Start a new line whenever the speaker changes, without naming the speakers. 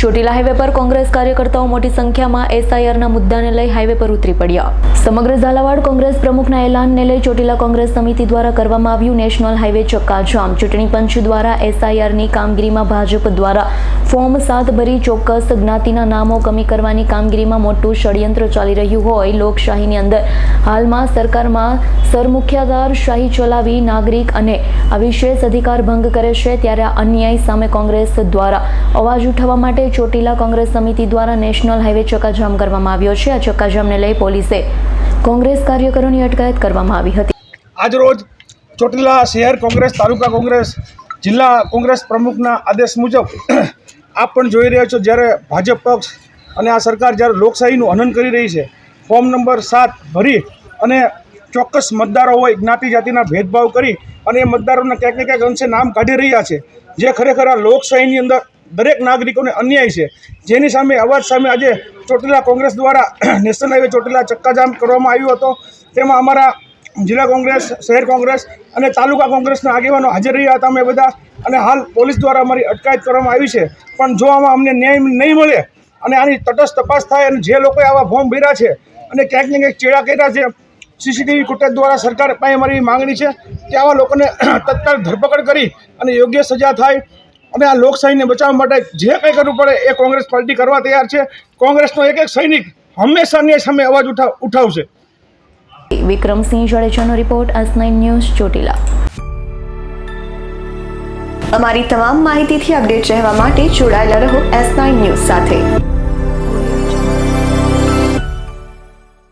Chotila highway પર કોંગ્રેસ કાર્યકર્તાઓ મોટી સંખ્યામાં એસઆઈઆરના મુદ્દાને લઈ હાઈવે પર ઉતરી પડ્યા। સમગ્ર ઝાલાવાડ કોંગ્રેસ પ્રમુખના એલાનને લઈ ચોટીલા કોંગ્રેસ સમિતિ દ્વારા કરવામાં આવ્યું નેશનલ હાઈવે ચક્કાજામ। ચૂંટણી પંચ દ્વારા એસઆઈઆરની કામગીરીમાં ભાજપ દ્વારા ફોર્મ 7 ભરી ચોક્કસ જ્ઞાતિના નામો કમી કરવાની કામગીરીમાં મોટું ષડયંત્ર ચાલી રહ્યું હોય લોકશાહીની અંદર હાલમાં સરકારમાં સરમુખ્યાદારશાહી ચલાવી નાગરિક અને આ વિશેષ અધિકાર ભંગ કરે છે ત્યારે આ અન્યાય સામે કોંગ્રેસ દ્વારા અવાજ ઉઠાવવા માટે ચોટીલા કોંગ્રેસ સમિતિ દ્વારા નેશનલ હાઈવે ચક્કાજામ કરવામાં આવ્યો છે। આ ચક્કાજામને લઈ પોલીસે કોંગ્રેસ કાર્યકરોની અટકાયત કરવામાં આવી હતી।
આજરોજ ચોટીલા શહેર કોંગ્રેસ તાલુકા કોંગ્રેસ જિલ્લા કોંગ્રેસ પ્રમુખના આદેશ મુજબ આપ પણ જોઈ રહ્યા છો જ્યારે ભાજપ પક્ષ અને આ સરકાર જ્યારે લોકશાહીનું હનન કરી રહી છે, ફોર્મ નંબર 7 ભરી અને ચોક્કસ મતદારો હોય જ્ઞાતિ જાતિના ભેદભાવ કરી અને એ મતદારોના ક્યાંક ને ક્યાંક અંશે નામ કાઢી રહ્યા છે, જે ખરેખર આ લોકશાહીની અંદર દરેક નાગરિકોને અન્યાય છે, જેની સામે અવાજ સામે આજે ચોટીલા કોંગ્રેસ દ્વારા નેશનલ હાઈવે ચોટીલા ચક્કાજામ કરવામાં આવ્યો હતો। તેમાં અમારા જિલ્લા કોંગ્રેસ, શહેર કોંગ્રેસ અને તાલુકા કોંગ્રેસના આગેવાનો હાજર રહ્યા હતા અમે બધા, અને હાલ પોલીસ દ્વારા અમારી અટકાયત કરવામાં આવી છે। પણ જો આમાં અમને ન્યાય નહીં મળે અને આની તટસ્થ તપાસ થાય અને જે લોકોએ આવા ફોર્મ ભર્યા છે અને ક્યાંક ને ક્યાંક ચેડા કર્યા છે, સીસીટીવી ફૂટેજ દ્વારા સરકાર પાસે અમારી માંગણી છે કે આવા લોકોને તત્કાળ ધરપકડ કરી અને યોગ્ય સજા થાય અને આ લોકશાહીને બચાવવા માટે જે કંઈ કરવું પડે એ કોંગ્રેસ પાર્ટી કરવા તૈયાર છે। કોંગ્રેસનો એક સૈનિક હંમેશા અન્યાય સામે અવાજ ઉઠાવશે।
વિક્રમસિંહ જાડેજાનો રિપોર્ટ S9 ન્યૂઝ ચોટીલા।
અમારી તમામ માહિતીથી અપડેટ રહેવા માટે જોડાયેલા રહો S9 ન્યૂઝ સાથે।